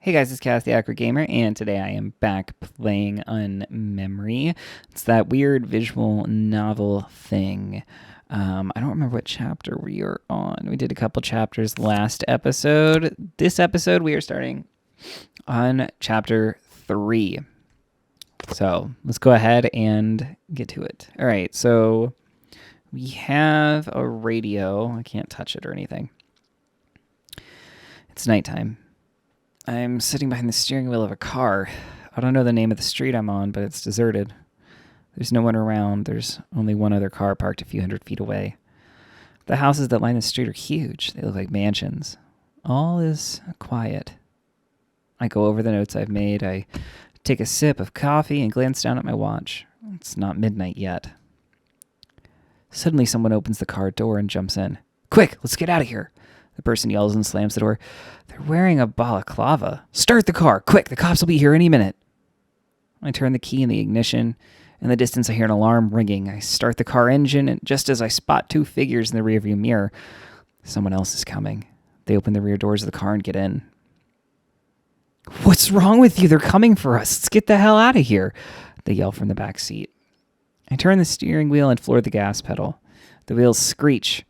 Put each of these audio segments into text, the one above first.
Hey guys, it's Cass the Accurate Gamer, and today I am back playing Unmemory. It's that weird visual novel thing. I don't remember what chapter we are on. We did a couple chapters last episode. This episode we are starting on chapter 3. So let's go ahead and get to it. All right, so we have a radio. I can't touch it or anything. It's nighttime. I'm sitting behind the steering wheel of a car. I don't know the name of the street I'm on, but it's deserted. There's no one around. There's only one other car parked a few hundred feet away. The houses that line the street are huge. They look like mansions. All is quiet. I go over the notes I've made. I take a sip of coffee and glance down at my watch. It's not midnight yet. Suddenly someone opens the car door and jumps in. Quick, let's get out of here. The person yells and slams the door. They're wearing a balaclava. Start the car, quick, the cops will be here any minute. I turn the key in the ignition. In the distance, I hear an alarm ringing. I start the car engine, and just as I spot two figures in the rearview mirror, someone else is coming. They open the rear doors of the car and get in. What's wrong with you? They're coming for us. Let's get the hell out of here, they yell from the back seat. I turn the steering wheel and floor the gas pedal. The wheels screech.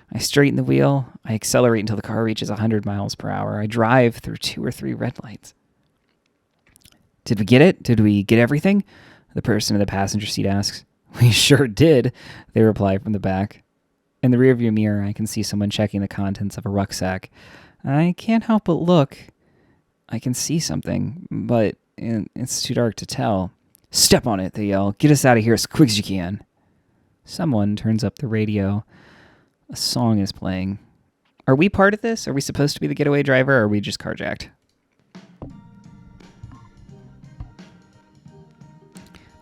I straighten the wheel. I accelerate until the car reaches 100 miles per hour. I drive through 2 or 3 red lights. Did we get it? Did we get everything? The person in the passenger seat asks. We sure did, they reply from the back. In the rearview mirror, I can see someone checking the contents of a rucksack. I can't help but look. I can see something, but it's too dark to tell. Step on it, they yell. Get us out of here as quick as you can. Someone turns up the radio. A song is playing. Are we part of this? Are we supposed to be the getaway driver, or are we just carjacked?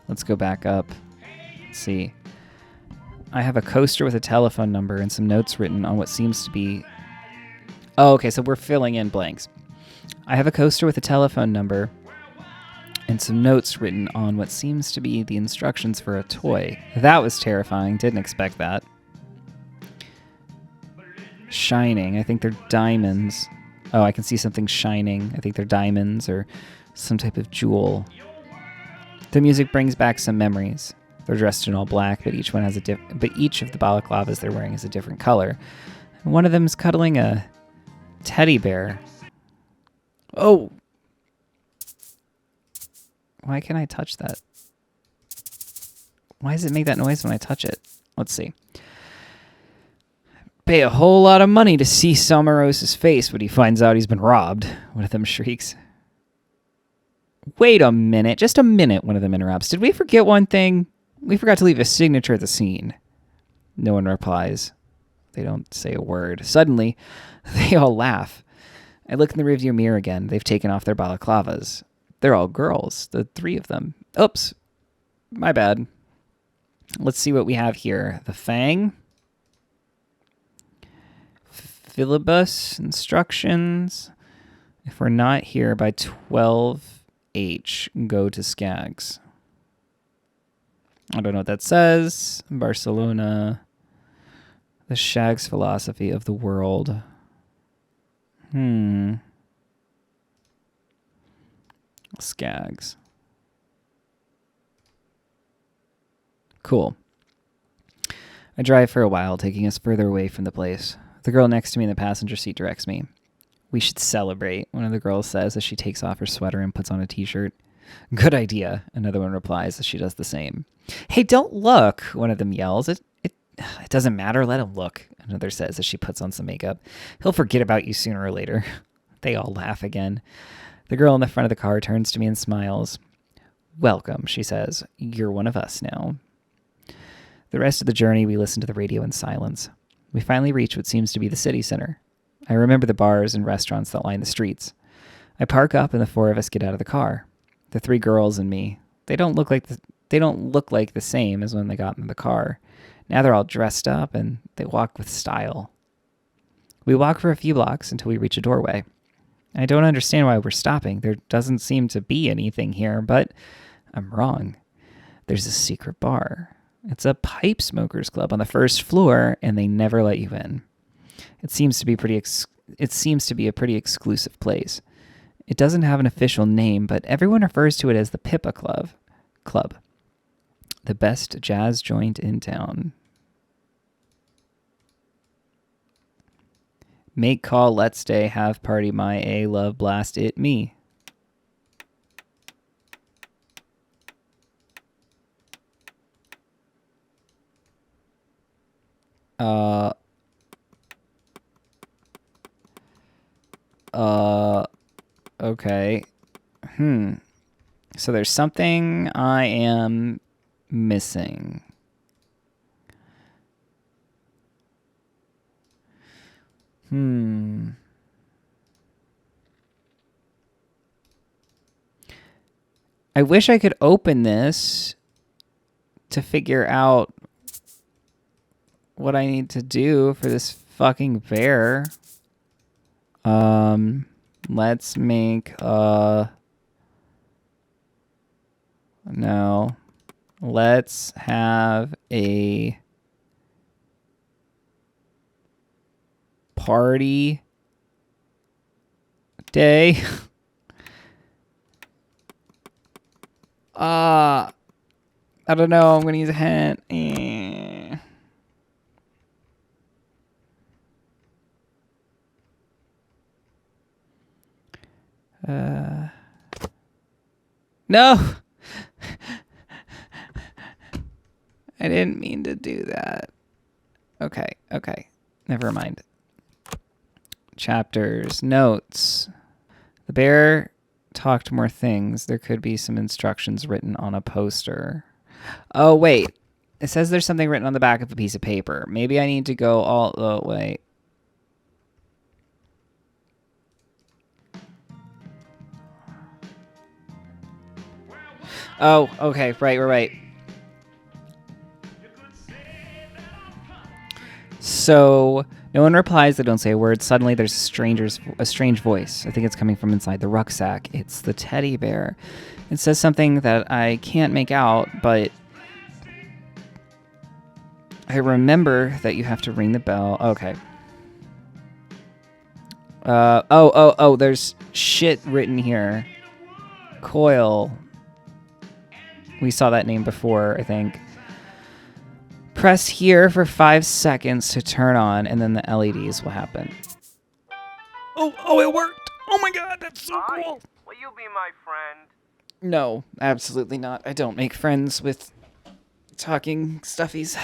Let's go back up. Let's see. I have a coaster with a telephone number and some notes written on what seems to be... Oh, okay, so we're filling in blanks. I have a coaster with a telephone number and some notes written on what seems to be the instructions for a toy. That was terrifying. Didn't expect that. Shining. I think they're diamonds. Oh, I can see something shining. I think they're diamonds or some type of jewel. The music brings back some memories. They're dressed in all black, but each one has each of the balaclavas they're wearing is a different color. And one of them is cuddling a teddy bear. Oh! Why can't I touch that? Why does it make that noise when I touch it? Let's see. Pay a whole lot of money to see Samaros' face when he finds out he's been robbed, one of them shrieks. Wait a minute, just a minute, one of them interrupts. Did we forget one thing? We forgot to leave a signature at the scene. No one replies. They don't say a word. Suddenly, they all laugh. I look in the rearview mirror again. They've taken off their balaclavas. They're all girls, the 3 of them. Oops, my bad. Let's see what we have here. The Fang. Filibus instructions. If we're not here by 12H, go to Skags. I don't know what that says. Barcelona. The Shags philosophy of the world. Skags. Cool. I drive for a while, taking us further away from the place. The girl next to me in the passenger seat directs me. We should celebrate, one of the girls says as she takes off her sweater and puts on a t-shirt. Good idea, another one replies as she does the same. Hey, don't look, one of them yells. It doesn't matter, let him look, another says as she puts on some makeup. He'll forget about you sooner or later. They all laugh again. The girl in the front of the car turns to me and smiles. Welcome, she says. You're one of us now. The rest of the journey, we listen to the radio in silence. We finally reach what seems to be the city center. I remember the bars and restaurants that line the streets. I park up and the 4 of us get out of the car. The 3 girls and me. They don't look like the same as when they got in the car. Now they're all dressed up and they walk with style. We walk for a few blocks until we reach a doorway. I don't understand why we're stopping. There doesn't seem to be anything here, but I'm wrong. There's a secret bar. It's a pipe smokers club on the first floor, and they never let you in. It seems to be a pretty exclusive place. It doesn't have an official name, but everyone refers to it as the Pippa Club. The best jazz joint in town. Make call, let's stay, have party, my A, love, blast it, me. Okay. So there's something I am missing. I wish I could open this to figure out what I need to do for this fucking bear. Let's make no. Let's have a party day. I don't know. I'm going to use a hint. No. I didn't mean to do that. Okay. Never mind. Chapters. Notes. The bear talked more things. There could be some instructions written on a poster. Oh, wait. It says there's something written on the back of a piece of paper. Maybe I need to go all the way. Oh, okay. Right. So no one replies. They don't say a word. Suddenly there's a strange voice. I think it's coming from inside the rucksack. It's the teddy bear. It says something that I can't make out, but I remember that you have to ring the bell. Okay. There's shit written here. Coil. We saw that name before, I think. Press here for 5 seconds to turn on, and then the LEDs will happen. Oh, it worked! Oh my god, that's so cool! Will you be my friend? No, absolutely not. I don't make friends with talking stuffies.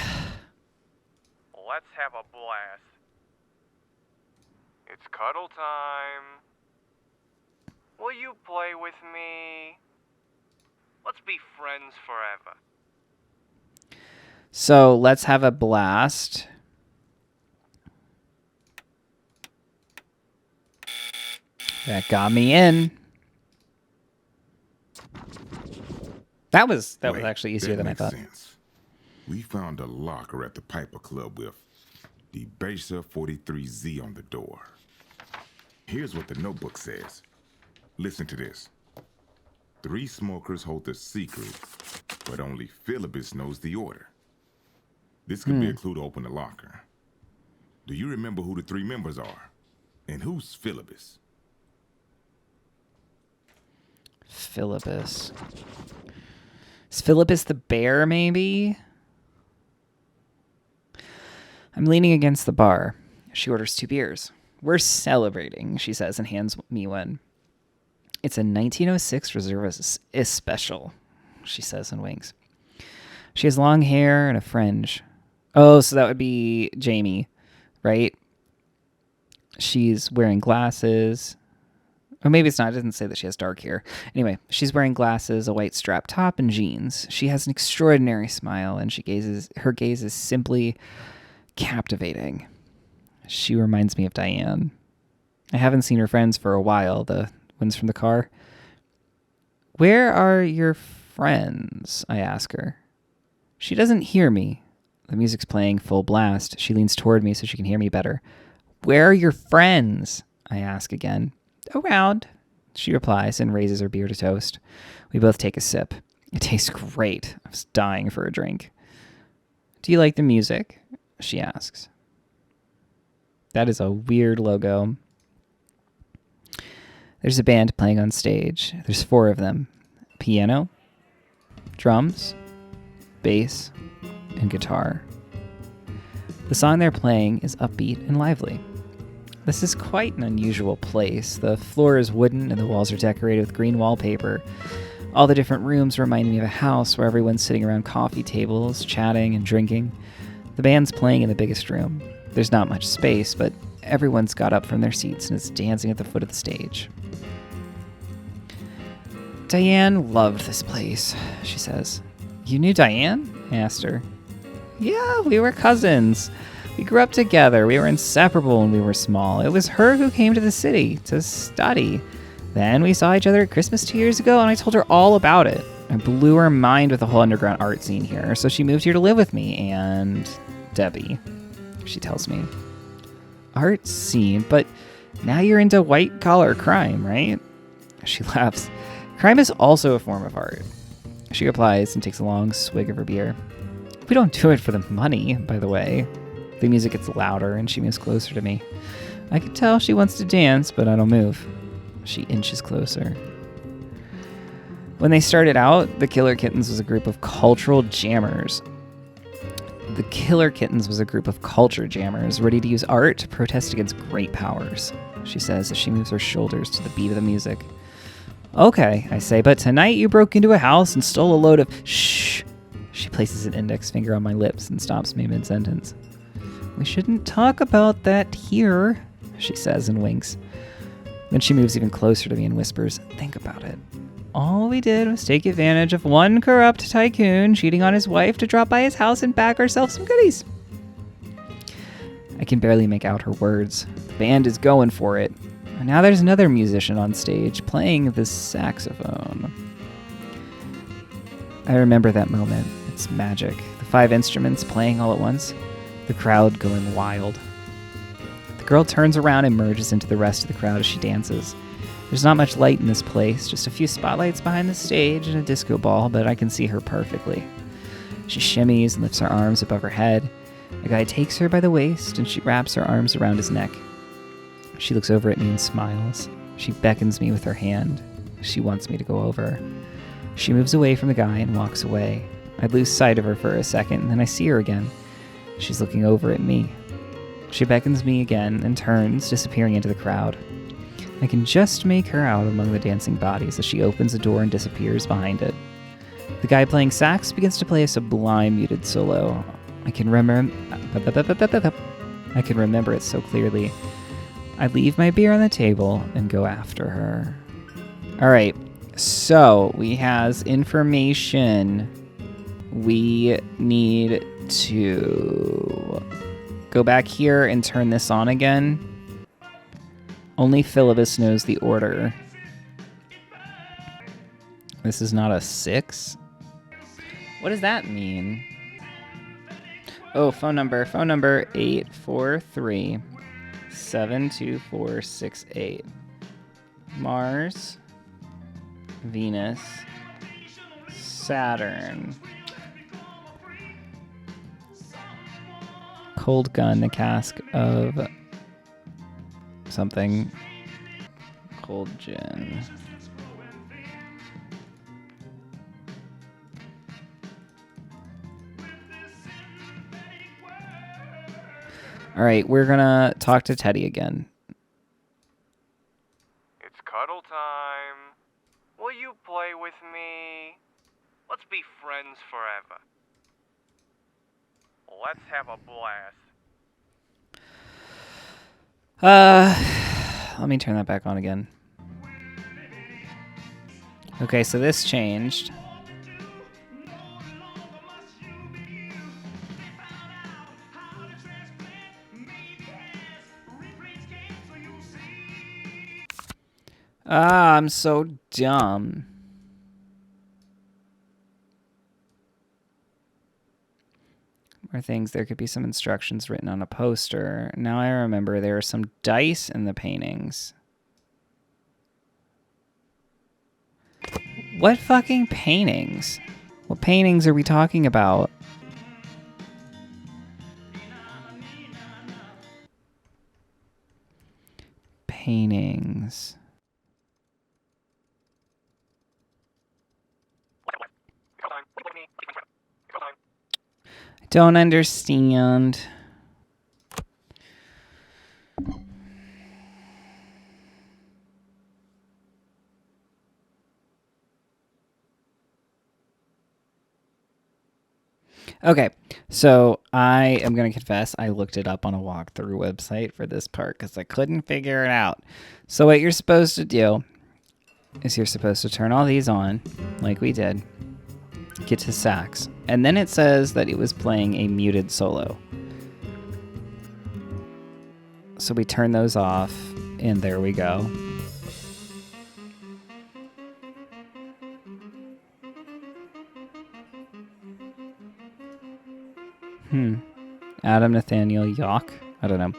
Let's have a blast. It's cuddle time. Will you play with me? Let's be friends forever. So let's have a blast. That got me in. That was actually easier than I thought. Sense. We found a locker at the Piper Club with the Baser 43Z on the door. Here's what the notebook says. Listen to this. 3 smokers hold the secret, but only Philibus knows the order. This could be a clue to open the locker. Do you remember who the 3 members are? And who's Philibus? Philibus. Is Philibus the bear, maybe? I'm leaning against the bar. She orders 2 beers. We're celebrating, she says, and hands me one. It's a 1906 Reserve Special, she says and winks. She has long hair and a fringe. Oh, so that would be Jamie, right? She's wearing glasses. Or maybe it's not. It doesn't say that she has dark hair. Anyway, she's wearing glasses, a white strap top, and jeans. She has an extraordinary smile, and her gaze is simply captivating. She reminds me of Diane. I haven't seen her friends for a while, the ones from the car. Where are your friends? I ask her. She doesn't hear me. The music's playing full blast. She leans toward me so she can hear me better. Where are your friends? I ask again. Around, she replies and raises her beer to toast. We both take a sip. It tastes great. I was dying for a drink. Do you like the music? She asks. That is a weird logo. There's a band playing on stage. There's 4 of them. Piano, drums, bass, and guitar. The song they're playing is upbeat and lively. This is quite an unusual place. The floor is wooden and the walls are decorated with green wallpaper. All the different rooms remind me of a house where everyone's sitting around coffee tables, chatting and drinking. The band's playing in the biggest room. There's not much space, but everyone's got up from their seats and is dancing at the foot of the stage. Diane loved this place, she says. You knew Diane? I asked her. Yeah, we were cousins. We grew up together. We were inseparable when we were small. It was her who came to the city to study. Then we saw each other at Christmas 2 years ago, and I told her all about it. I blew her mind with the whole underground art scene here, so she moved here to live with me and Debbie, she tells me. Art scene? But now you're into white-collar crime, right? She laughs. Crime is also a form of art. She replies and takes a long swig of her beer. We don't do it for the money, by the way. The music gets louder and she moves closer to me. I can tell she wants to dance, but I don't move. She inches closer. When they started out, the Killer Kittens was a group of cultural jammers. The Killer Kittens was a group of culture jammers ready to use art to protest against great powers, she says as she moves her shoulders to the beat of the music. Okay, I say, but tonight you broke into a house and stole a load of... Shh! She places an index finger on my lips and stops me mid-sentence. We shouldn't talk about that here, she says and winks. Then she moves even closer to me and whispers, think about it. All we did was take advantage of one corrupt tycoon cheating on his wife to drop by his house and bag ourselves some goodies. I can barely make out her words. The band is going for it. And now there's another musician on stage playing the saxophone. I remember that moment. It's magic. The 5 instruments playing all at once. The crowd going wild. The girl turns around and merges into the rest of the crowd as she dances. There's not much light in this place, just a few spotlights behind the stage and a disco ball, but I can see her perfectly. She shimmies and lifts her arms above her head. A guy takes her by the waist and she wraps her arms around his neck. She looks over at me and smiles. She beckons me with her hand. She wants me to go over. She moves away from the guy and walks away. I lose sight of her for a second, and then I see her again. She's looking over at me. She beckons me again and turns, disappearing into the crowd. I can just make her out among the dancing bodies as she opens the door and disappears behind it. The guy playing sax begins to play a sublime muted solo. I can remember it so clearly. I leave my beer on the table and go after her. All right, so we has information. We need to go back here and turn this on again. Only Philibus knows the order. This is not a 6? What does that mean? Oh, phone number 843-72468. Mars, Venus, Saturn. Cold gun, the cask of something. Cold gin. All right, we're gonna talk to Teddy again. It's cuddle time. Will you play with me? Let's be friends forever. Let's have a blast. Let me turn that back on again. Okay, so this changed. I'm so dumb. Or things, there could be some instructions written on a poster. Now I remember there are some dice in the paintings. What fucking paintings? What paintings are we talking about? Paintings. Don't understand. Okay, so I am going to confess I looked it up on a walkthrough website for this part because I couldn't figure it out. So what you're supposed to do is you're supposed to turn all these on, like we did, get to sax, and then it says that it was playing a muted solo. So we turn those off, and there we go. Adam Nathaniel Yock? I don't know.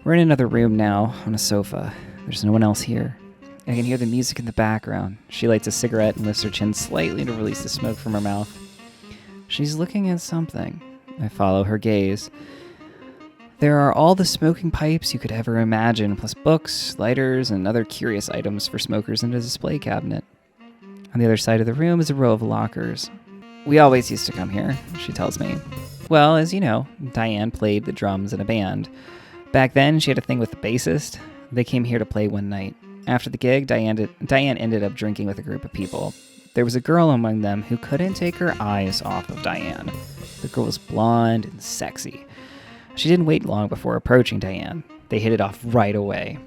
We're in another room now, on a sofa. There's no one else here. I can hear the music in the background. She lights a cigarette and lifts her chin slightly to release the smoke from her mouth. She's looking at something. I follow her gaze. There are all the smoking pipes you could ever imagine, plus books, lighters, and other curious items for smokers in a display cabinet. On the other side of the room is a row of lockers. We always used to come here, she tells me. Well, as you know, Diane played the drums in a band. Back then, she had a thing with the bassist. They came here to play one night. After the gig, Diane ended up drinking with a group of people. There was a girl among them who couldn't take her eyes off of Diane. The girl was blonde and sexy. She didn't wait long before approaching Diane. They hit it off right away.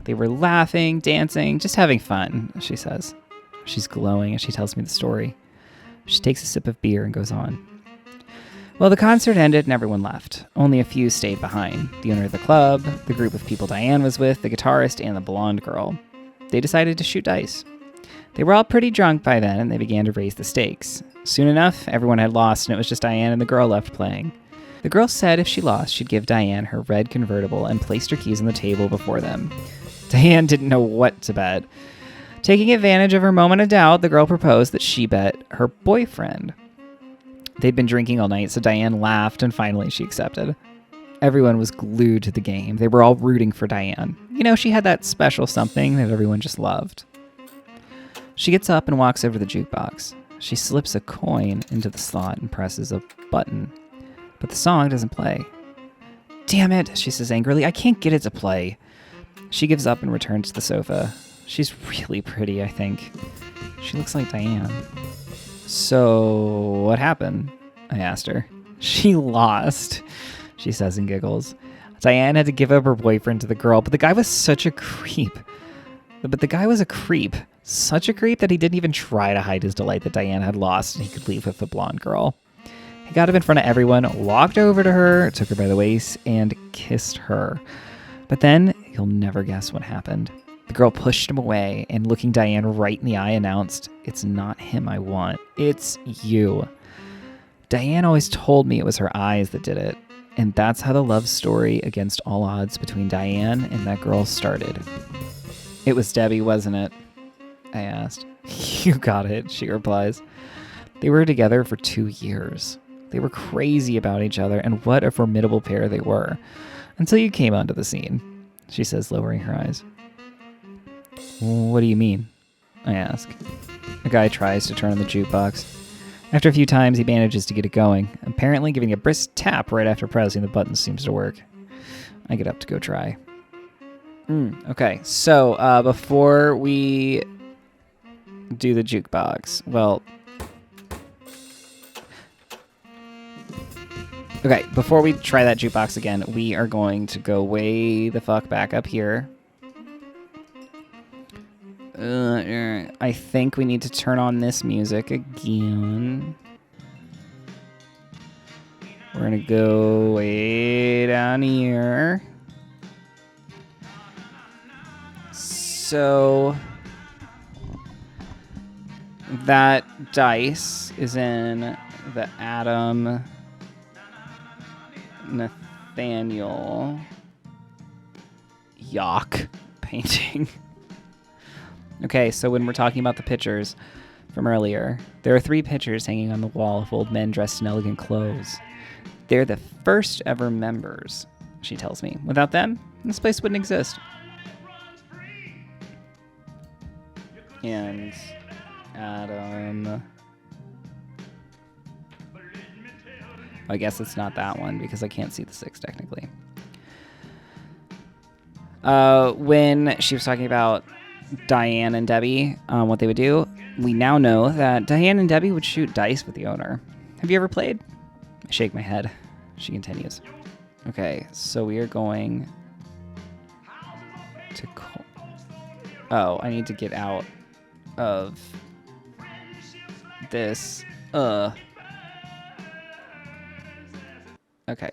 They were laughing, dancing, just having fun, she says. She's glowing as she tells me the story. She takes a sip of beer and goes on. Well, the concert ended and everyone left. Only a few stayed behind. The owner of the club, the group of people Diane was with, the guitarist, and the blonde girl. They decided to shoot dice. They were all pretty drunk by then, and they began to raise the stakes. Soon enough, everyone had lost, and it was just Diane and the girl left playing. The girl said if she lost, she'd give Diane her red convertible and placed her keys on the table before them. Diane didn't know what to bet. Taking advantage of her moment of doubt, the girl proposed that she bet her boyfriend. They'd been drinking all night, so Diane laughed, and finally she accepted. Everyone was glued to the game. They were all rooting for Diane. You know, she had that special something that everyone just loved. She gets up and walks over to the jukebox. She slips a coin into the slot and presses a button. But the song doesn't play. Damn it, she says angrily. I can't get it to play. She gives up and returns to the sofa. She's really pretty, I think. She looks like Diane. So, what happened? I asked her. She lost, she says and giggles. Diane had to give up her boyfriend to the girl, but the guy was such a creep. Such a creep that he didn't even try to hide his delight that Diane had lost and he could leave with the blonde girl. He got up in front of everyone, walked over to her, took her by the waist, and kissed her. But then, you'll never guess what happened. The girl pushed him away and, looking Diane right in the eye, announced, "It's not him I want. It's you." Diane always told me it was her eyes that did it. And that's how the love story against all odds between Diane and that girl started. It was Debbie, wasn't it? I asked. You got it, she replies. They were together for 2 years. They were crazy about each other, and what a formidable pair they were. Until you came onto the scene, she says, lowering her eyes. What do you mean? I ask. A guy tries to turn on the jukebox. After a few times, he manages to get it going. Apparently, giving a brisk tap right after pressing the button seems to work. I get up to go try. Okay, so before we do the jukebox, okay, before we try that jukebox again, we are going to go way the fuck back up here. I think we need to turn on this music again. We're gonna go way down here. So that dice is in the Adam Nathaniel Yock painting. Okay, so when we're talking about the pictures from earlier, there are 3 pictures hanging on the wall of old men dressed in elegant clothes. They're the first ever members, she tells me. Without them, this place wouldn't exist. And Adam... I guess it's not that one because I can't see the 6 technically. When she was talking about Diane and Debbie, what they would do, we now know that Diane and Debbie would shoot dice with the owner. Have you ever played? I shake my head. She continues. Okay, so we are going to... Oh, I need to get out of this. Okay,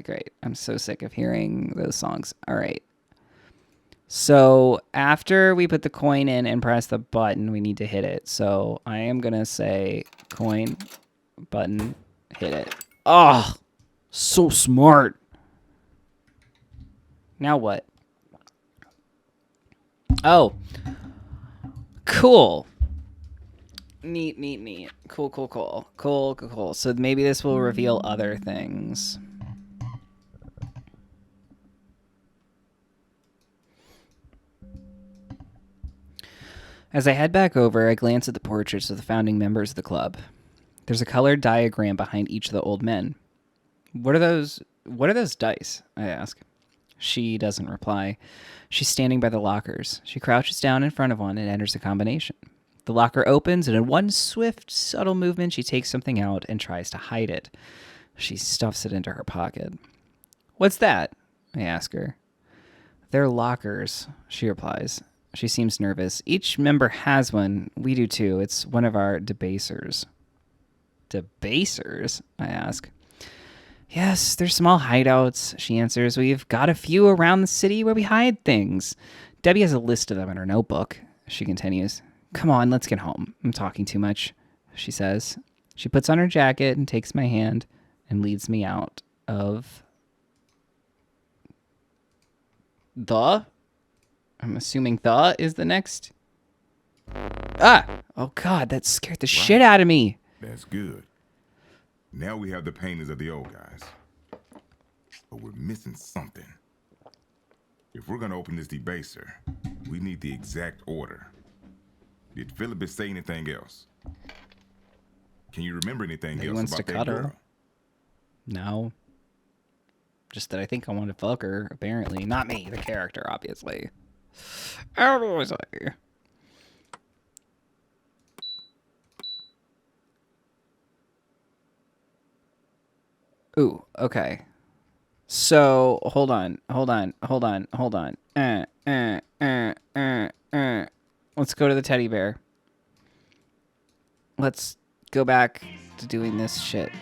great. I'm so sick of hearing those songs. All right. So after we put the coin in and press the button, we need to hit it. So I am going to say coin, button, hit it. Oh, so smart. Now what? Oh, cool. Neat. Cool. So maybe this will reveal other things. As I head back over, I glance at the portraits of the founding members of the club. There's a colored diagram behind each of the old men. What are those dice? I ask. She doesn't reply. She's standing by the lockers. She crouches down in front of one and enters a combination. The locker opens, and in one swift, subtle movement, she takes something out and tries to hide it. She stuffs it into her pocket. What's that? I ask her. They're lockers, she replies. She seems nervous. Each member has one. We do too. It's one of our debasers. Debasers? I ask. Yes, they're small hideouts, she answers. We've got a few around the city where we hide things. Debbie has a list of them in her notebook, she continues. Come on, let's get home. I'm talking too much, she says. She puts on her jacket and takes my hand and leads me out of the... I'm assuming the is the next. Ah! Oh, God, that scared the shit out of me. That's good. Now we have the paintings of the old guys. But we're missing something. If we're going to open this debaser, we need the exact order. Did Philip say anything else? Can you remember anything He else wants about to that cut her. girl? No. Just that I think I want to fuck her, apparently. Not me, the character, obviously. Obviously. Ooh, okay. So, hold on. Let's go to the teddy bear. Let's go back to doing this shit.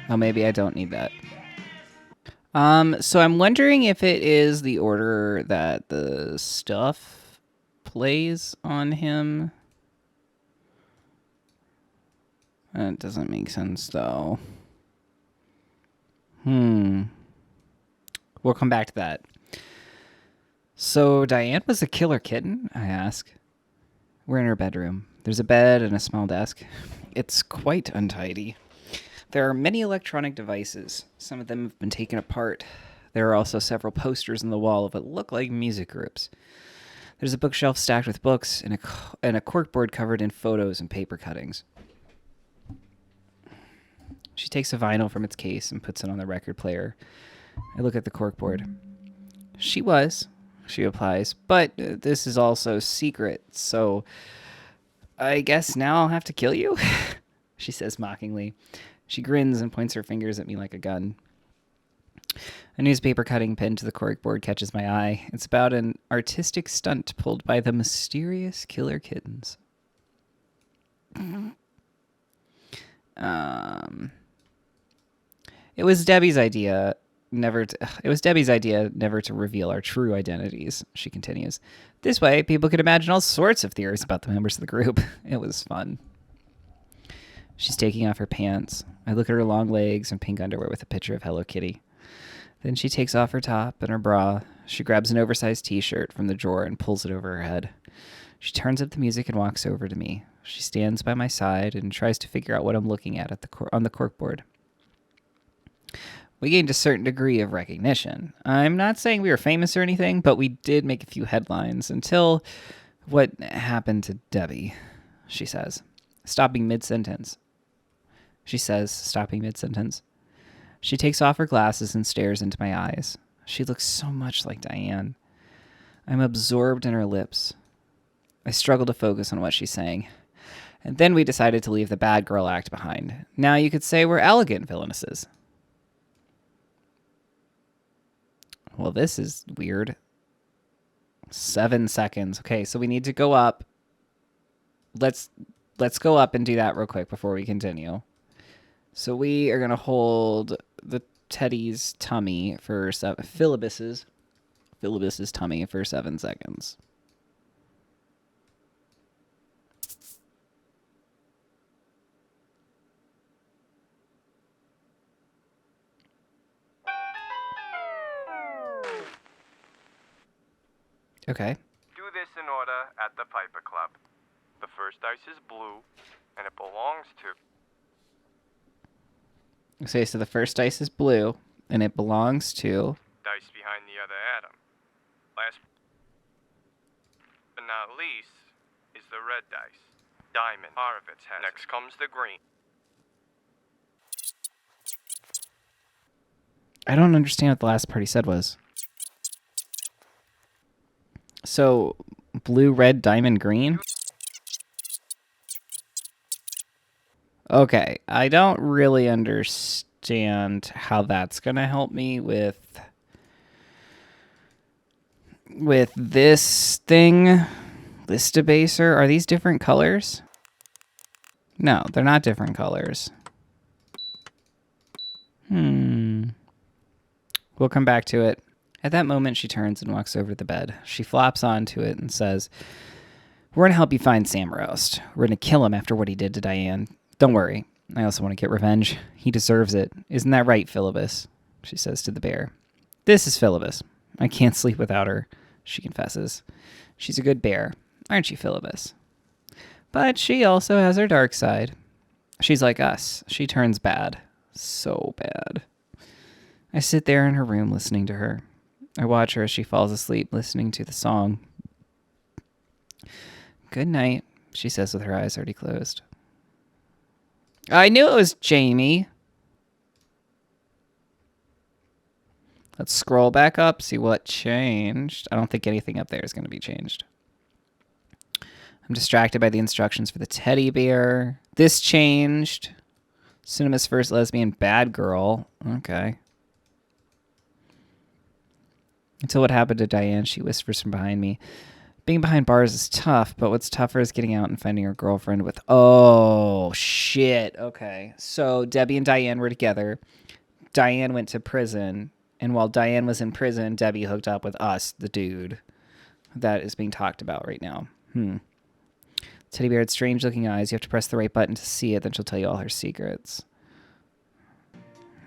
Oh, maybe I don't need that. So I'm wondering if it is the order that the stuff plays on him. That doesn't make sense, though. We'll come back to that. So Diane was a killer kitten? I ask. We're in her bedroom. There's a bed and a small desk. It's quite untidy. There are many electronic devices. Some of them have been taken apart. There are also several posters on the wall of what look like music groups. There's a bookshelf stacked with books and a corkboard covered in photos and paper cuttings. She takes a vinyl from its case and puts it on the record player. I look at the corkboard. She replies, but this is also secret, so I guess now I'll have to kill you? She says mockingly. She grins and points her fingers at me like a gun. A newspaper cutting pinned to the corkboard catches my eye. It's about an artistic stunt pulled by the mysterious killer kittens. It was Debbie's idea never to reveal our true identities, she continues. This way, people could imagine all sorts of theories about the members of the group. It was fun. She's taking off her pants. I look at her long legs and pink underwear with a picture of Hello Kitty. Then she takes off her top and her bra. She grabs an oversized t-shirt from the drawer and pulls it over her head. She turns up the music and walks over to me. She stands by my side and tries to figure out what I'm looking at on the corkboard. We gained a certain degree of recognition. I'm not saying we were famous or anything, but we did make a few headlines until what happened to Debbie. she says, stopping mid-sentence. She says, stopping mid-sentence. She takes off her glasses and stares into my eyes. She looks so much like Diane. I'm absorbed in her lips. I struggle to focus on what she's saying. And then we decided to leave the bad girl act behind. Now you could say we're elegant villainesses. Well, this is weird. 7 seconds. Okay, so we need to go up. Let's go up and do that real quick before we continue. So we are going to hold the Teddy's tummy for Philibus's tummy for 7 seconds. Okay. Do this in order at the Piper Club. The first dice is blue, and it belongs to... Okay, so the first dice is blue, and it belongs to... dice behind the other atom. Last but not least is the red dice. Diamond, part of its head. Next comes the green. I don't understand what the last part he said was. So, blue, red, diamond, green? Okay, I don't really understand how that's going to help me with this thing, this debaser. Are these different colors? No, they're not different colors. We'll come back to it. At that moment, she turns and walks over to the bed. She flops onto it and says, "We're going to help you find Sam Roast. We're going to kill him after what he did to Diane. Don't worry. I also want to get revenge. He deserves it. Isn't that right, Philibus?" She says to the bear. "This is Philibus. I can't sleep without her," she confesses. "She's a good bear. Aren't you, Philibus? But she also has her dark side. She's like us. She turns bad. So bad." I sit there in her room listening to her. I watch her as she falls asleep listening to the song. "Good night," she says with her eyes already closed. I knew it was Jamie. Let's scroll back up, see what changed. I don't think anything up there is going to be changed. I'm distracted by the instructions for the teddy bear. This changed. Cinema's first lesbian bad girl. Okay. Until what happened to Diane, she whispers from behind me. Being behind bars is tough, but what's tougher is getting out and finding her girlfriend with... Oh, shit. Okay. So Debbie and Diane were together. Diane went to prison. And while Diane was in prison, Debbie hooked up with us, the dude. That is being talked about right now. Teddy bear had strange-looking eyes. You have to press the right button to see it, then she'll tell you all her secrets.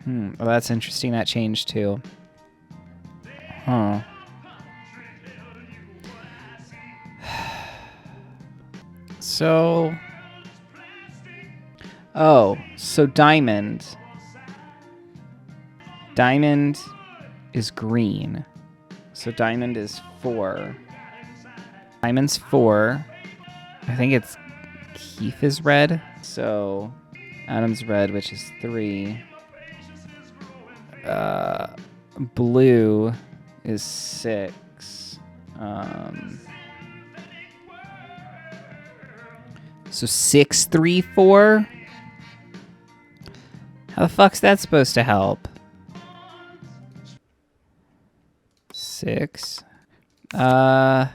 Well, that's interesting. That changed, too. Huh. So... Oh, so Diamond is green. So Diamond is 4. Diamond's 4. I think it's Keith is red. So Adam's red, which is 3. Blue is 6. So 6, 3, 4. How the fuck's that supposed to help? 6. There are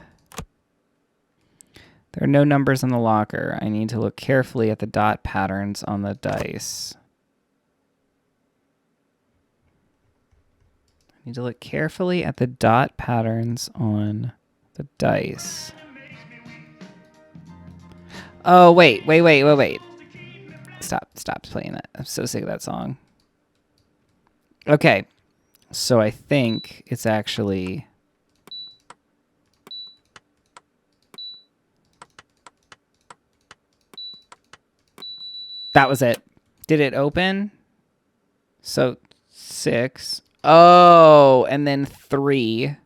no numbers on the locker. I need to look carefully at the dot patterns on the dice. I need to look carefully at the dot patterns on the dice. Oh, wait. Stop playing that. I'm so sick of that song. Okay. So I think it's actually... That was it. Did it open? So 6. Oh, and then 3.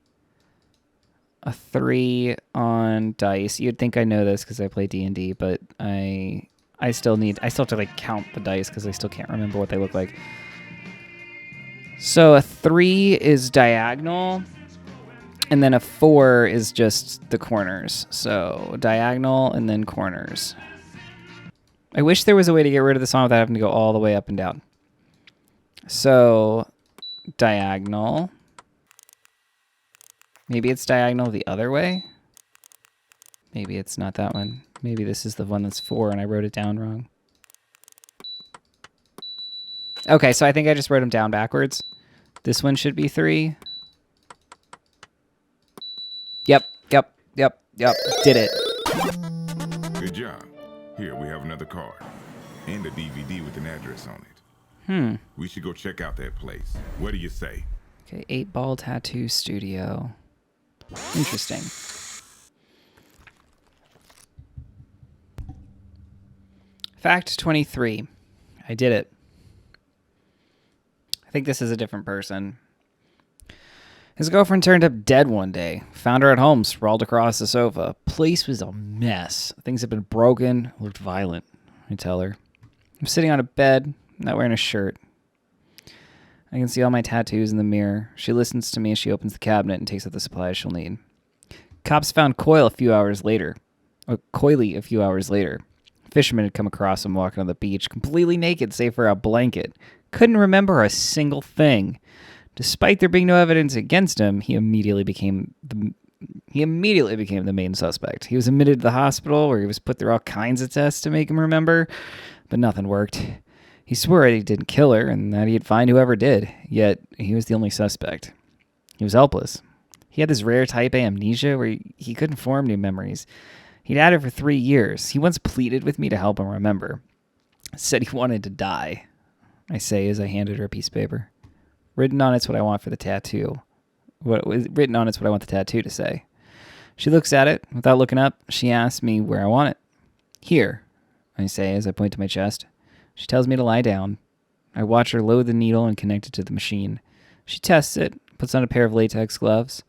a 3 on dice. You'd think I know this because I play D&D, but I still have to like count the dice because I still can't remember what they look like. So a 3 is diagonal, and then a 4 is just the corners. So diagonal and then corners. I wish there was a way to get rid of the song without having to go all the way up and down. So diagonal. Maybe it's diagonal the other way. Maybe it's not that one. Maybe this is the one that's 4 and I wrote it down wrong. Okay, so I think I just wrote them down backwards. This one should be 3. Yep. Did it. Good job. Here, we have another card. And a DVD with an address on it. We should go check out that place. What do you say? Okay, 8 Ball Tattoo Studio. Interesting. Fact 23. I did it. I think this is a different person. His girlfriend turned up dead one day. Found her at home, sprawled across the sofa. Place was a mess. Things had been broken, looked violent. I tell her. I'm sitting on a bed, not wearing a shirt. I can see all my tattoos in the mirror. She listens to me as she opens the cabinet and takes out the supplies she'll need. Cops found Coily a few hours later. Fishermen had come across him walking on the beach, completely naked save for a blanket. Couldn't remember a single thing. Despite there being no evidence against him, he immediately became the main suspect. He was admitted to the hospital where he was put through all kinds of tests to make him remember, but nothing worked. He swore that he didn't kill her and that he'd find whoever did, yet he was the only suspect. He was helpless. He had this rare type A amnesia where he couldn't form new memories. He'd had it for 3 years. He once pleaded with me to help him remember. Said he wanted to die, I say as I handed her a piece of paper. Written on it's what I want for the tattoo. Written on it's what I want the tattoo to say. She looks at it. Without looking up, she asks me where I want it. Here, I say as I point to my chest. She tells me to lie down. I watch her load the needle and connect it to the machine. She tests it, puts on a pair of latex gloves.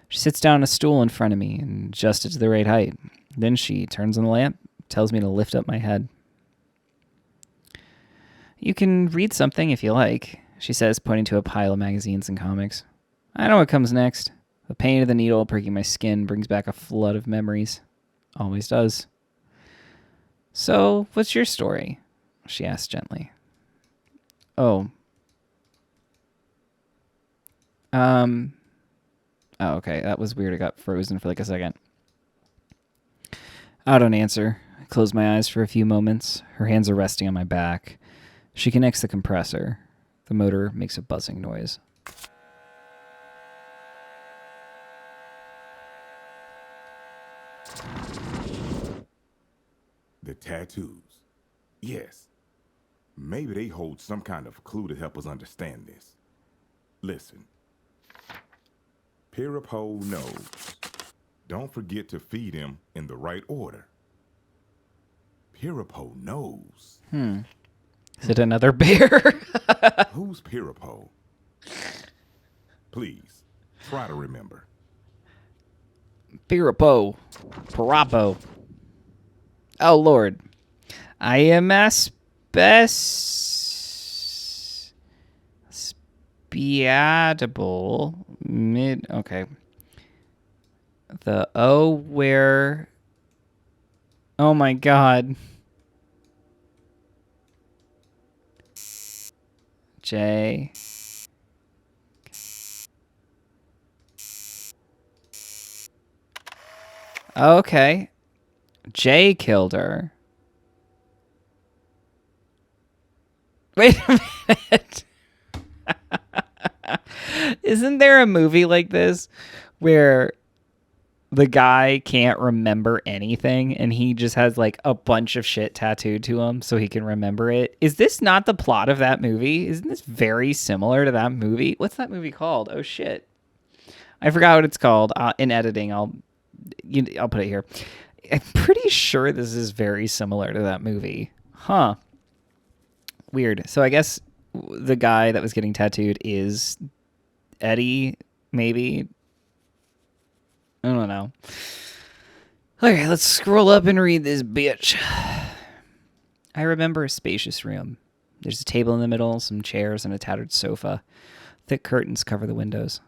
She sits down on a stool in front of me and adjusts it to the right height. Then she turns on the lamp, tells me to lift up my head. You can read something if you like, she says, pointing to a pile of magazines and comics. I know what comes next. The pain of the needle pricking my skin brings back a flood of memories. Always does. So, what's your story? She asks gently. Oh, okay. That was weird. It got frozen for like a second. I don't answer. I close my eyes for a few moments. Her hands are resting on my back. She connects the compressor. The motor makes a buzzing noise. The tattoos. Yes. Maybe they hold some kind of clue to help us understand this. Listen. Pirapo knows. Don't forget to feed him in the right order. Pirapo knows. Is it another bear? Who's Pirapo? Please, try to remember. Pirapo. Parapo. Oh, Lord. I am spiatable mid. Okay. The O where. Oh my God. J. Okay. Jay killed her. Wait a minute. Isn't there a movie like this where the guy can't remember anything and he just has like a bunch of shit tattooed to him so he can remember it? Is this not the plot of that movie? Isn't this very similar to that movie? What's that movie called? Oh shit. I forgot what it's called. In editing, I'll put it here. I'm pretty sure this is very similar to that movie. Huh. Weird. So I guess the guy that was getting tattooed is Eddie, maybe. I don't know. Okay, let's scroll up and read this bitch. I remember a spacious room. There's a table in the middle, some chairs, and a tattered sofa. Thick curtains cover the windows.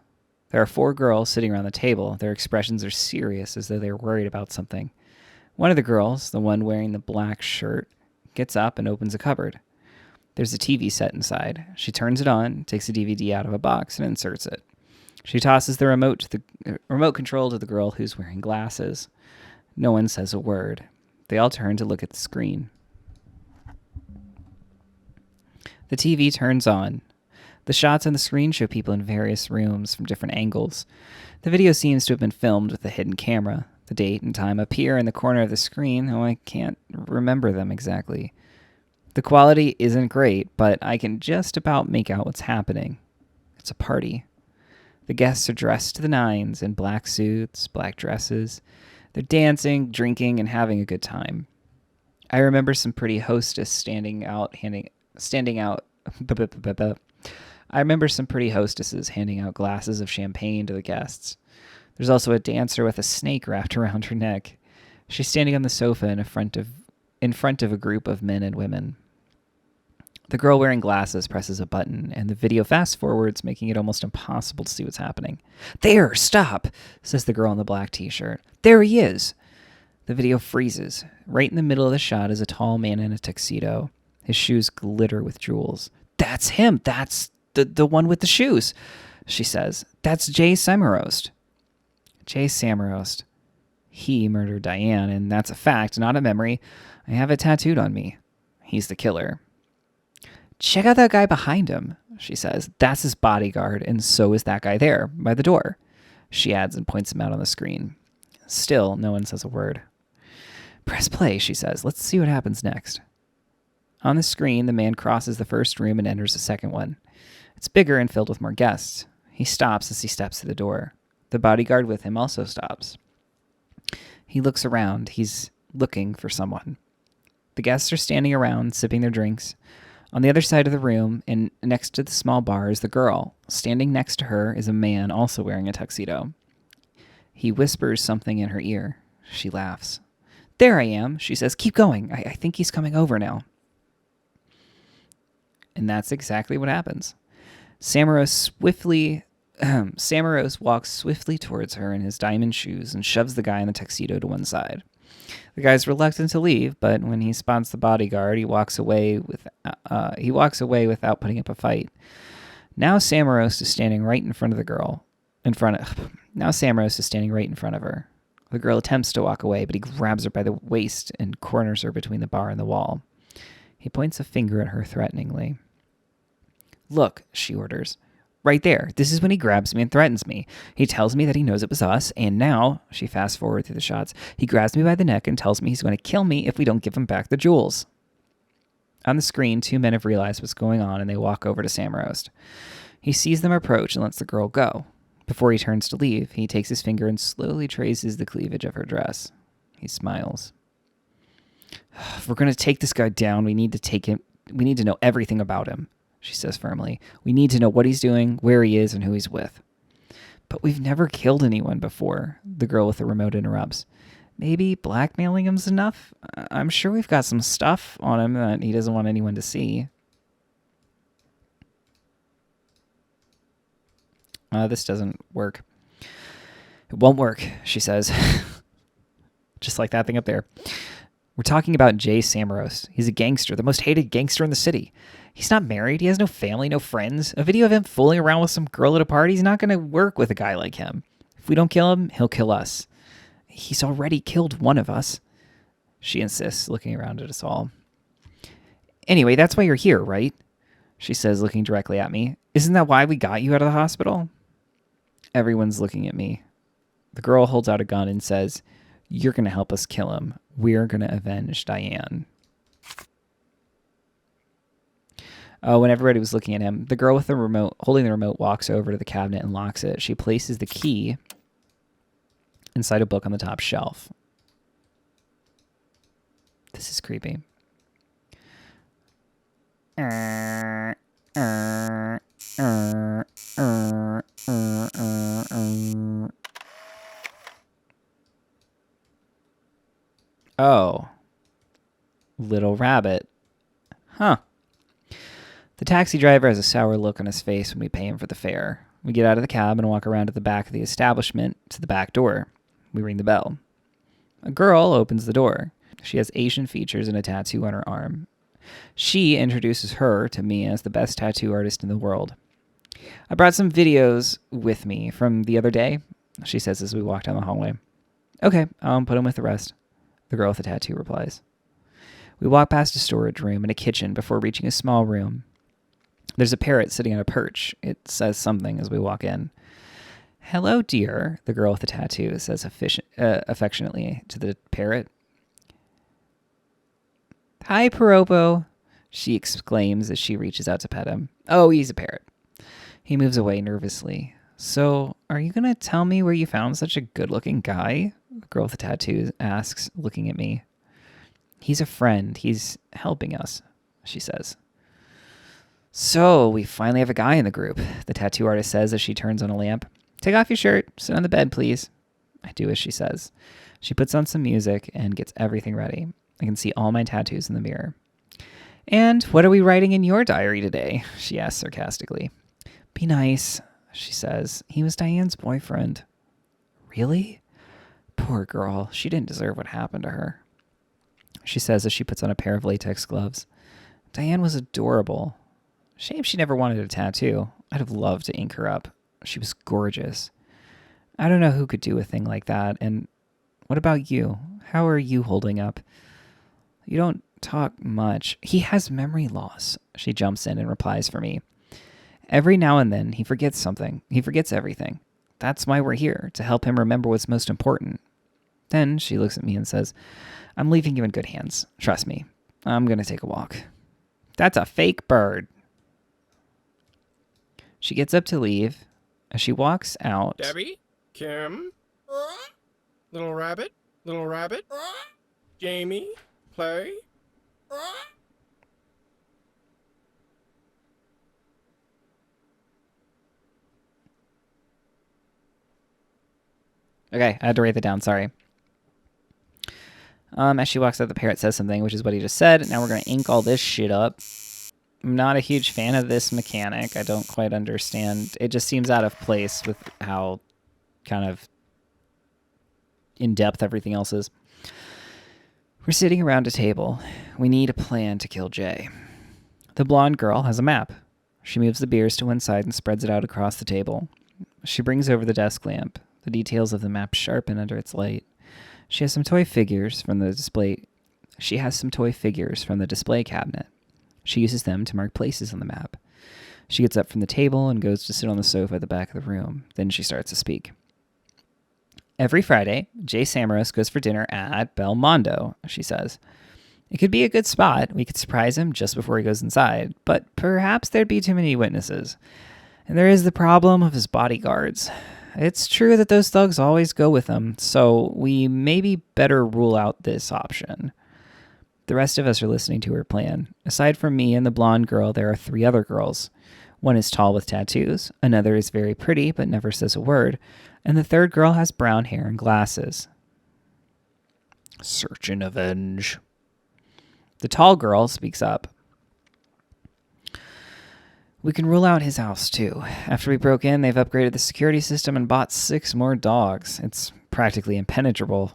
There are 4 girls sitting around the table. Their expressions are serious, as though they're worried about something. One of the girls, the one wearing the black shirt, gets up and opens a cupboard. There's a TV set inside. She turns it on, takes a DVD out of a box, and inserts it. She tosses the remote control to the girl who's wearing glasses. No one says a word. They all turn to look at the screen. The TV turns on. The shots on the screen show people in various rooms from different angles. The video seems to have been filmed with a hidden camera. The date and time appear in the corner of the screen, though I can't remember them exactly. The quality isn't great, but I can just about make out what's happening. It's a party. The guests are dressed to the nines in black suits, black dresses. They're dancing, drinking, and having a good time. I remember some pretty hostess standing out. I remember some pretty hostesses handing out glasses of champagne to the guests. There's also a dancer with a snake wrapped around her neck. She's standing on the sofa in front of a group of men and women. The girl wearing glasses presses a button, and the video fast forwards, making it almost impossible to see what's happening. "There, stop," says the girl in the black t-shirt. "There he is." The video freezes. Right in the middle of the shot is a tall man in a tuxedo. His shoes glitter with jewels. "That's him. That's the one with the shoes," she says. "That's Jay Samarost." Jay Samarost. He murdered Diane, and that's a fact, not a memory. I have it tattooed on me. He's the killer. "Check out that guy behind him," she says. "That's his bodyguard, and so is that guy there, by the door," she adds and points him out on the screen. Still, no one says a word. "Press play," she says. "Let's see what happens next." On the screen, the man crosses the first room and enters the second one. It's bigger and filled with more guests. He stops as he steps to the door. The bodyguard with him also stops. He looks around. He's looking for someone. The guests are standing around, sipping their drinks. On the other side of the room, and next to the small bar, is the girl. Standing next to her is a man also wearing a tuxedo. He whispers something in her ear. She laughs. "There I am," she says. "Keep going. I think he's coming over now." And that's exactly what happens. Samaros walks swiftly towards her in his diamond shoes and shoves the guy in the tuxedo to one side. The guy's reluctant to leave, but when he spots the bodyguard, he walks away without putting up a fight. Now Samaros is standing right in front of the girl. Now Samaros is standing right in front of her. The girl attempts to walk away, but he grabs her by the waist and corners her between the bar and the wall. He points a finger at her threateningly. "Look," she orders. "Right there. This is when he grabs me and threatens me. He tells me that he knows it was us, and now," she fast forward through the shots, "he grabs me by the neck and tells me he's going to kill me if we don't give him back the jewels." On the screen, 2 men have realized what's going on, and they walk over to Samarost. He sees them approach and lets the girl go. Before he turns to leave, he takes his finger and slowly traces the cleavage of her dress. He smiles. "If we're going to take this guy down, we need to know everything about him," she says firmly. "We need to know what he's doing, where he is, and who he's with." "But we've never killed anyone before," the girl with the remote interrupts. "Maybe blackmailing him's enough? I'm sure we've got some stuff on him that he doesn't want anyone to see." This doesn't work. "It won't work," she says. Just like that thing up there. "We're talking about Jay Samaros. He's a gangster, the most hated gangster in the city. He's not married. He has no family, no friends. A video of him fooling around with some girl at a party is not going to work with a guy like him. If we don't kill him, he'll kill us. He's already killed one of us," she insists, looking around at us all. "Anyway, that's why you're here, right?" she says, looking directly at me. "Isn't that why we got you out of the hospital?" Everyone's looking at me. The girl holds out a gun and says, "You're going to help us kill him. We're going to avenge Diane." When everybody was looking at him, the girl with the remote, holding the remote, walks over to the cabinet and locks it. She places the key inside a book on the top shelf. This is creepy. Oh, little rabbit. Huh. The taxi driver has a sour look on his face when we pay him for the fare. We get out of the cab and walk around to the back of the establishment to the back door. We ring the bell. A girl opens the door. She has Asian features and a tattoo on her arm. She introduces her to me as the best tattoo artist in the world. I brought some videos with me from the other day, she says as we walk down the hallway. Okay, I'll put them with the rest, the girl with the tattoo replies. We walk past a storage room and a kitchen before reaching a small room. There's a parrot sitting on a perch. It says something as we walk in. Hello, dear, the girl with the tattoo says affectionately to the parrot. Hi, Piropo, she exclaims as she reaches out to pet him. Oh, he's a parrot. He moves away nervously. So, are you going to tell me where you found such a good-looking guy? The girl with the tattoo asks, looking at me. He's a friend. He's helping us, she says. So, we finally have a guy in the group, the tattoo artist says as she turns on a lamp. Take off your shirt. Sit on the bed, please. I do as she says. She puts on some music and gets everything ready. I can see all my tattoos in the mirror. And what are we writing in your diary today? She asks sarcastically. Be nice, she says. He was Diane's boyfriend. Really? Poor girl. She didn't deserve what happened to her, she says as she puts on a pair of latex gloves. Diane was adorable. Shame she never wanted a tattoo. I'd have loved to ink her up. She was gorgeous. I don't know who could do a thing like that. And what about you? How are you holding up? You don't talk much. He has memory loss, she jumps in and replies for me. Every now and then he forgets something. He forgets everything. That's why we're here, to help him remember what's most important. Then she looks at me and says, I'm leaving you in good hands. Trust me. I'm going to take a walk. That's a fake bird. She gets up to leave. As she walks out... Debbie? Kim? Little rabbit? Little rabbit? Jamie? Play? Okay, I had to write that down, sorry. As she walks out, the parrot says something, which is what he just said. Now we're going to ink all this shit up. I'm not a huge fan of this mechanic. I don't quite understand. It just seems out of place with how kind of in-depth everything else is. We're sitting around a table. We need a plan to kill Jay. The blonde girl has a map. She moves the beers to one side and spreads it out across the table. She brings over the desk lamp. The details of the map sharpen under its light. She has some toy figures from the display. Cabinet. She uses them to mark places on the map. She gets up from the table and goes to sit on the sofa at the back of the room. Then she starts to speak. Every Friday, Jay Samaros goes for dinner at Belmondo, she says. It could be a good spot. We could surprise him just before he goes inside, but perhaps there'd be too many witnesses. And there is the problem of his bodyguards. It's true that those thugs always go with him, so we maybe better rule out this option. The rest of us are listening to her plan. Aside from me and the blonde girl, there are 3 other girls. One is tall with tattoos, another is very pretty but never says a word, and the third girl has brown hair and glasses. Search and avenge. The tall girl speaks up. We can rule out his house, too. After we broke in, they've upgraded the security system and bought 6 more dogs. It's practically impenetrable.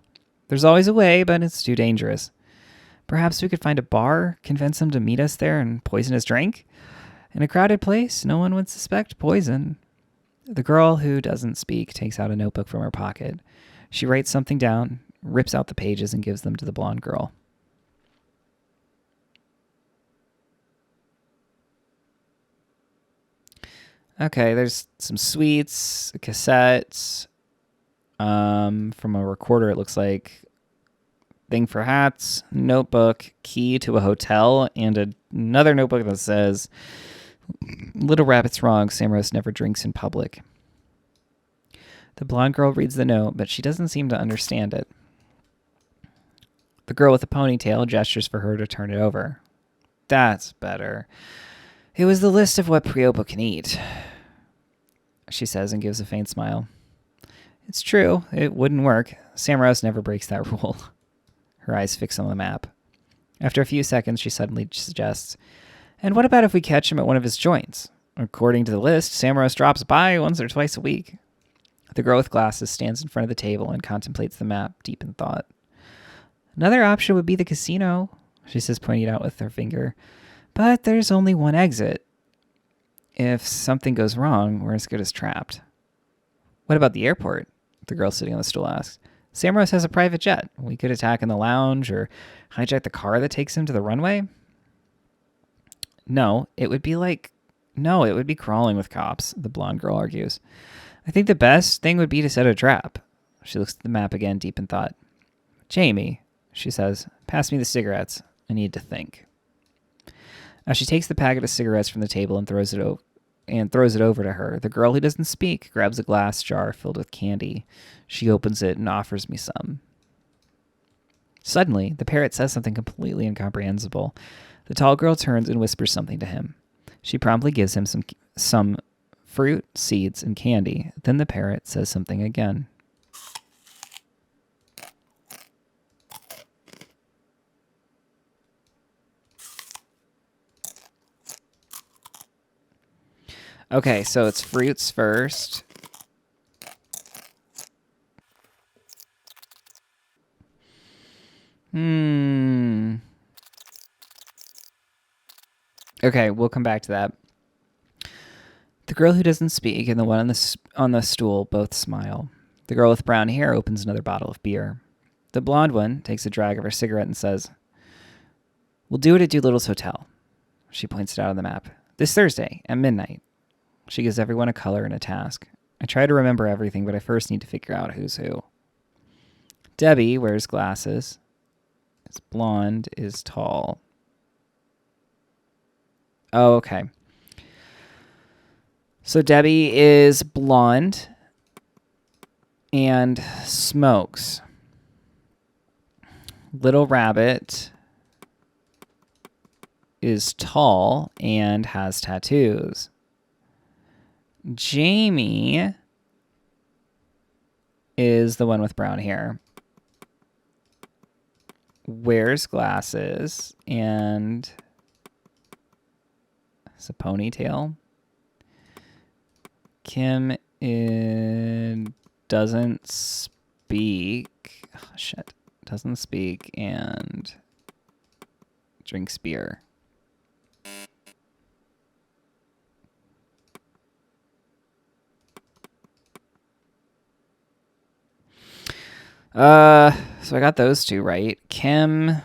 There's always a way, but it's too dangerous. Perhaps we could find a bar, convince him to meet us there, and poison his drink? In a crowded place, no one would suspect poison. The girl who doesn't speak takes out a notebook from her pocket. She writes something down, rips out the pages, and gives them to the blonde girl. Okay, there's some sweets, a cassette, from a recorder, it looks like. Thing for hats, notebook, key to a hotel, and another notebook that says, Little Rabbit's wrong, Samaros never drinks in public. The blonde girl reads the note, but she doesn't seem to understand it. The girl with the ponytail gestures for her to turn it over. That's better. It was the list of what Priopo can eat, she says and gives a faint smile. It's true, it wouldn't work. Samaros never breaks that rule. her eyes fixed on the map. After a few seconds, she suddenly suggests, "And what about if we catch him at one of his joints? According to the list, Samaros drops by once or twice a week." The girl with glasses stands in front of the table and contemplates the map, deep in thought. "Another option would be the casino," she says, pointing out with her finger. "But there's only one exit. If something goes wrong, we're as good as trapped." "What about the airport?" the girl sitting on the stool asks. "Samaros has a private jet. We could attack in the lounge or hijack the car that takes him to the runway." No, it would be crawling with cops," the blonde girl argues. "I think the best thing would be to set a trap." She looks at the map again, deep in thought. "Jamie," she says, "pass me the cigarettes. I need to think." As she takes the packet of cigarettes from the table and throws it over to her, the girl who doesn't speak grabs a glass jar filled with candy. She opens it and offers me some. Suddenly, the parrot says something completely incomprehensible. The tall girl turns and whispers something to him. She promptly gives him some fruit, seeds, and candy. Then the parrot says something again. Okay, so it's fruits first. Okay, we'll come back to that. The girl who doesn't speak and the one on the stool both smile. The girl with brown hair opens another bottle of beer. The blonde one takes a drag of her cigarette and says, "We'll do it at Doolittle's Hotel." She points it out on the map. "This Thursday at midnight." She gives everyone a color and a task. I try to remember everything, but I first need to figure out who's who. Debbie wears glasses. Is blonde, is tall. Oh, okay. So Debbie is blonde and smokes. Little Rabbit is tall and has tattoos. Jamie is the one with brown hair. Wears glasses and has a ponytail. Kim doesn't speak. Oh, shit. Doesn't speak and drinks beer. So I got those two right. Kim.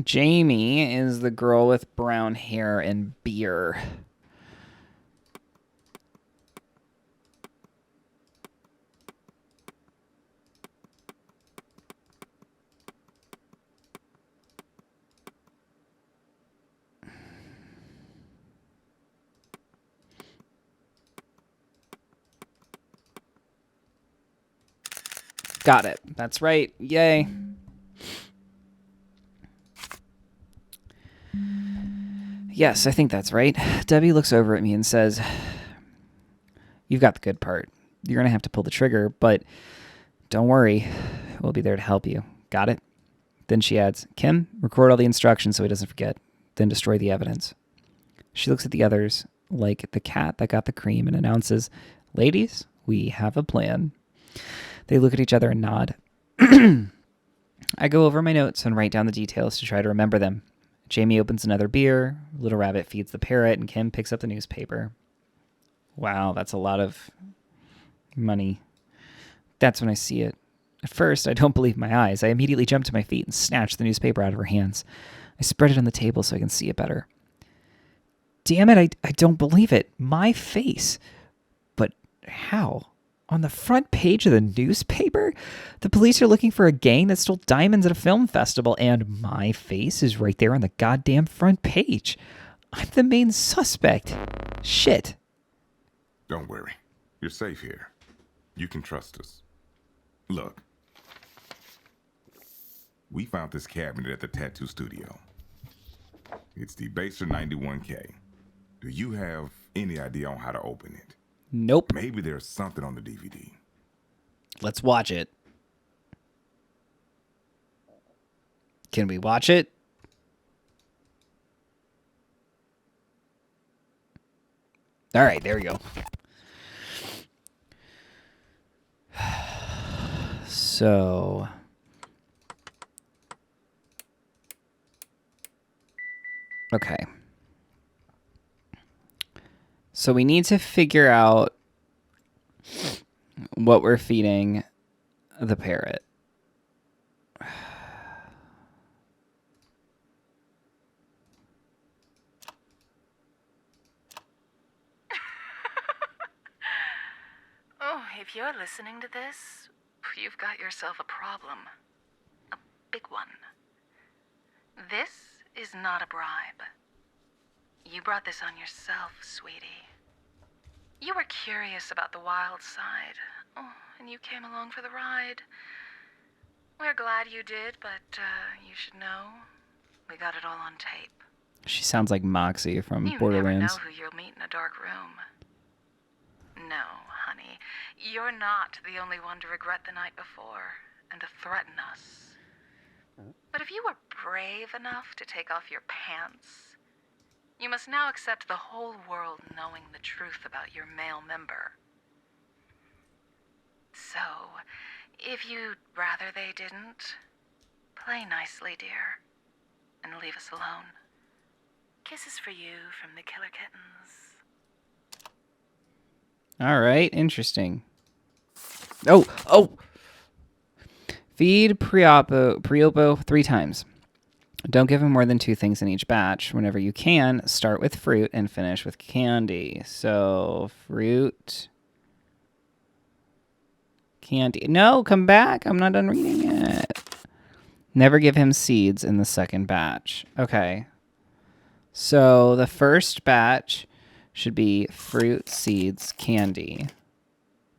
Jamie is the girl with brown hair and beer. Got it. That's right. Yay. Yes, I think that's right. Debbie looks over at me and says, "You've got the good part. You're going to have to pull the trigger, but don't worry. We'll be there to help you. Got it?" Then she adds, "Kim, record all the instructions so he doesn't forget. Then destroy the evidence." She looks at the others like the cat that got the cream and announces, "Ladies, we have a plan." They look at each other and nod. I go over my notes and write down the details to try to remember them. Jamie opens another beer, Little Rabbit feeds the parrot, and Kim picks up the newspaper. Wow, that's a lot of money. That's when I see it. At first, I don't believe my eyes. I immediately jump to my feet and snatch the newspaper out of her hands. I spread it on the table so I can see it better. Damn it, I don't believe it. My face. But how? On the front page of the newspaper? The police are looking for a gang that stole diamonds at a film festival, and my face is right there on the goddamn front page. I'm the main suspect. Shit. Don't worry. You're safe here. You can trust us. Look. We found this cabinet at the tattoo studio. It's the Baser 91K. Do you have any idea on how to open it? Nope. Maybe there's something on the DVD. Let's watch it. Can we watch it? All right, there we go. So, okay. So we need to figure out what we're feeding the parrot. Oh, if you're listening to this, you've got yourself a problem. A big one. This is not a bribe. You brought this on yourself, sweetie. You were curious about the wild side. Oh, and you came along for the ride. We're glad you did, but you should know, we got it all on tape. She sounds like Moxie from You Borderlands. never know who you'll meet in a dark room. No, honey, you're not the only one to regret the night before and to threaten us. But if you were brave enough to take off your pants, you must now accept the whole world knowing the truth about your male member. So, if you'd rather they didn't, play nicely, dear, and leave us alone. Kisses for you from the killer kittens. All right, interesting. Oh! Feed Priopo 3 times. Don't give him more than 2 things in each batch. Whenever you can, start with fruit and finish with candy. So, fruit, candy. No, come back. I'm not done reading it. Never give him seeds in the second batch. Okay. So, the first batch should be fruit, seeds, candy.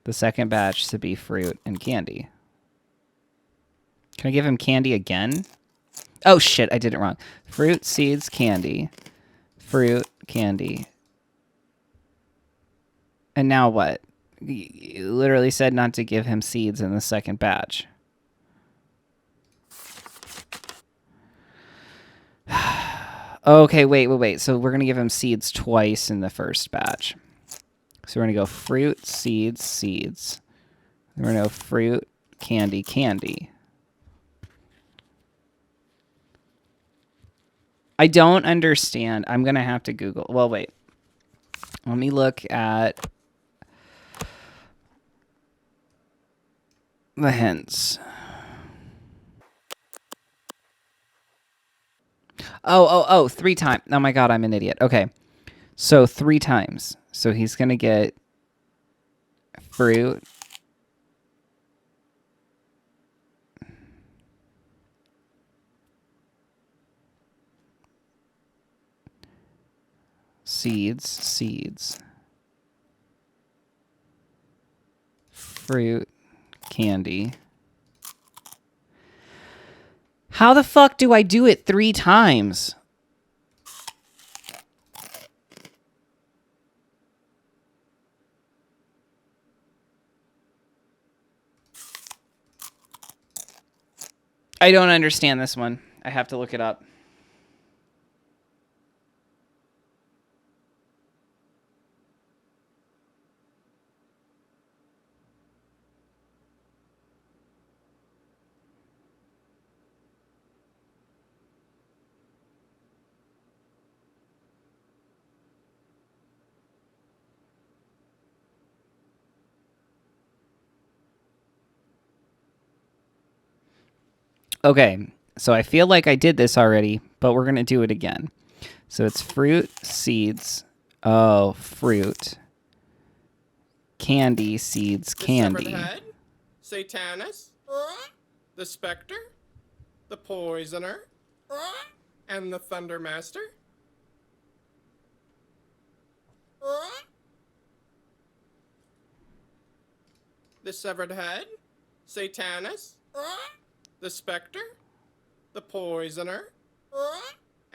The second batch should be fruit and candy. Can I give him candy again? Oh, shit, I did it wrong. Fruit, seeds, candy. Fruit, candy. And now what? You literally said not to give him seeds in the second batch. Okay, wait. So we're going to give him seeds twice in the first batch. So we're going to go fruit, seeds, seeds. We're going to go fruit, candy, candy. I don't understand. I'm going to have to Google. Well, wait. Let me look at the hints. Oh, 3 times. Oh my god, I'm an idiot. Okay. So 3 times. So he's going to get fruit, seeds, fruit, candy. How the fuck do I do it 3 times? I don't understand this one. I have to look it up. Okay, so I feel like I did this already, but we're going to do it again. So it's fruit, seeds, fruit, candy, seeds, candy. The severed head, Satanus, the Spectre, the Poisoner, and the Thundermaster. The severed head, Satanus, the Spectre, the Poisoner,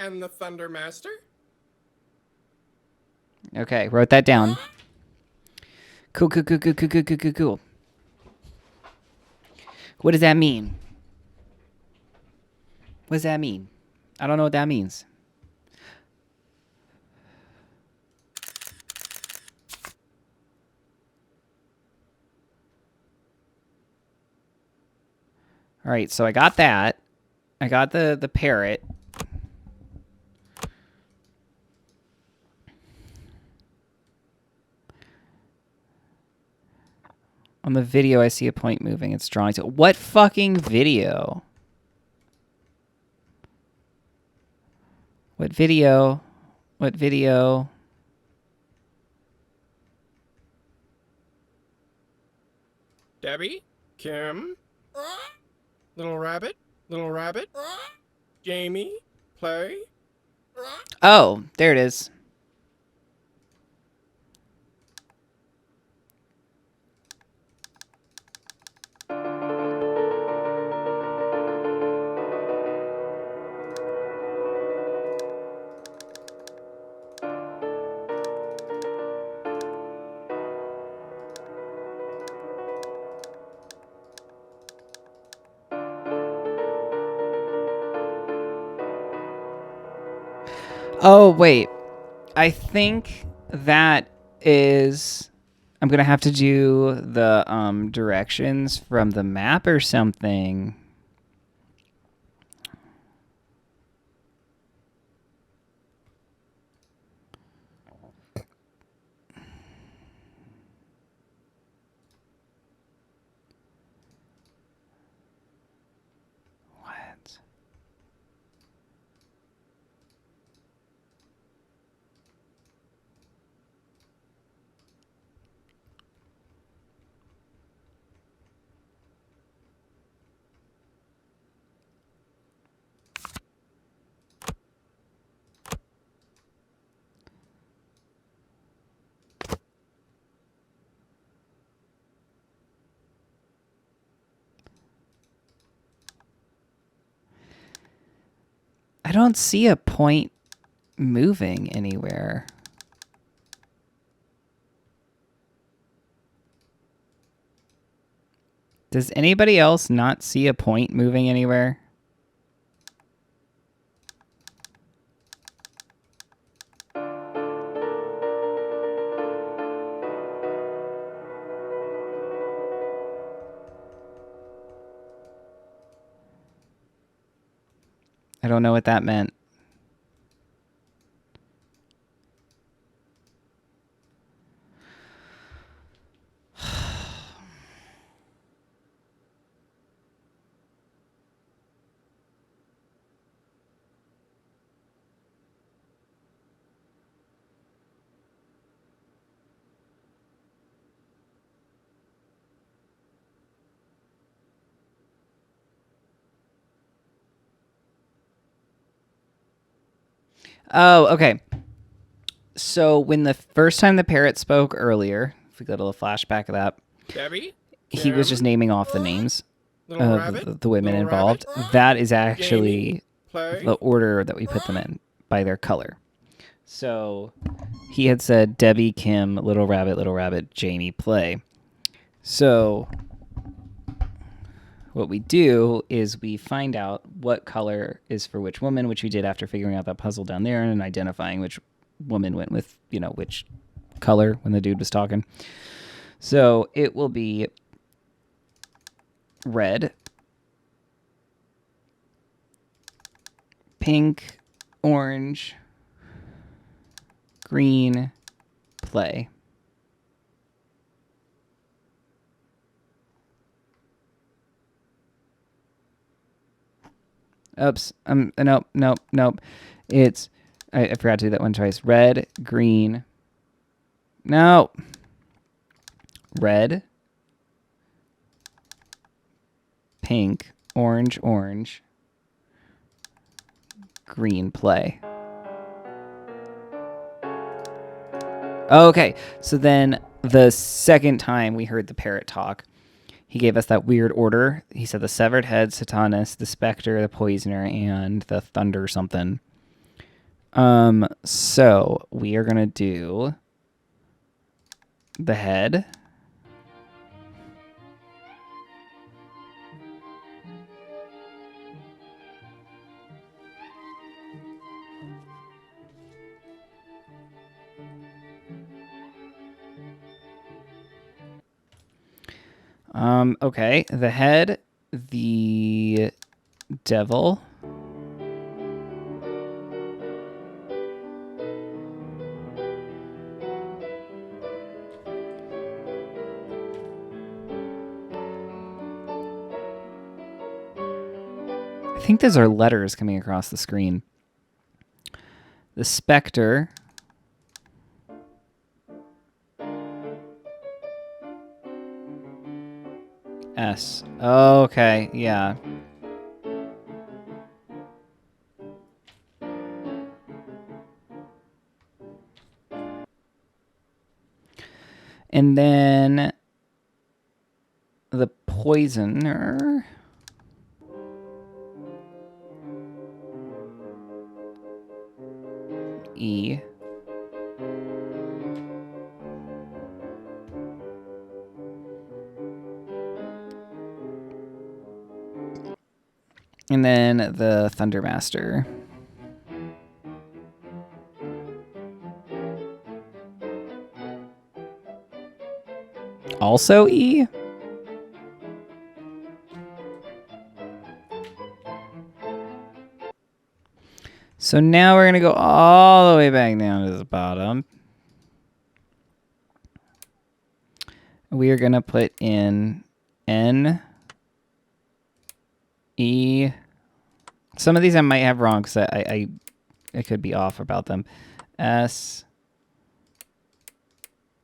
And the Thunder Master? Okay, wrote that down. Cool. What does that mean? What does that mean? I don't know what that means. All right, so I got that. I got the parrot. On the video, I see a point moving. It's drawing to... What fucking video? What video? What video? Debbie? Kim? Little Rabbit? Little Rabbit? Jamie? Play? Oh, there it is. Oh, wait. I think that is... I'm going to have to do the directions from the map or something. What? I don't see a point moving anywhere. Does anybody else not see a point moving anywhere? I don't know what that meant. Oh, okay. So when the first time the parrot spoke earlier, if we go to a flashback of that, Debbie? he was just naming off the names Little of Rabbit? the women Little involved. Rabbit? That is actually Jamie? Play? the order that we put them in by their color. So he had said Debbie, Kim, Little Rabbit, Jamie, Play. So what we do is we find out what color is for which woman, which we did after figuring out that puzzle down there and identifying which woman went with, which color when the dude was talking. So it will be red, pink, orange, green, Play. Oops. Nope. It's I forgot to do that one twice. Red, green. No. Red, pink, orange, green, Play. Okay, so then the second time we heard the parrot talk, he gave us that weird order. He said the severed head, Satanus, the specter, the poisoner, and the thunder something. So we are gonna do the head. Okay, the head, the devil, I think those are letters coming across the screen. The specter, S. Okay, yeah. And then the poisoner. E. And then the Thundermaster. Also E? So now we're going to go all the way back down to the bottom. We are going to put in N, E. Some of these I might have wrong because I could be off about them. S,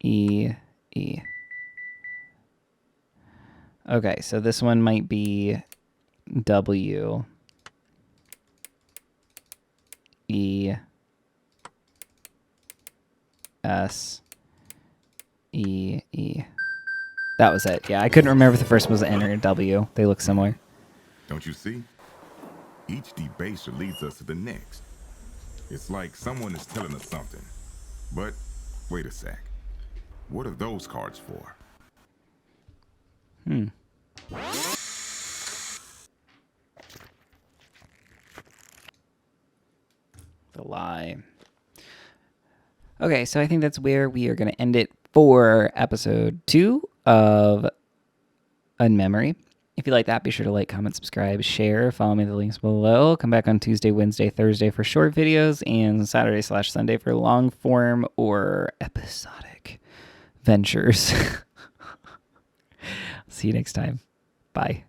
E, E. Okay, so this one might be W, E, S, E, E. That was it. Yeah, I couldn't remember if the first one was N or W. They look similar. Don't you see? Each debaser leads us to the next. It's like someone is telling us something. But wait a sec. What are those cards for? The lie. Okay, so I think that's where we are going to end it for episode 2 of Unmemory. If you like that, be sure to like, comment, subscribe, share, follow me at the links below. Come back on Tuesday, Wednesday, Thursday for short videos, and Saturday/Sunday for long form or episodic ventures. See you next time. Bye.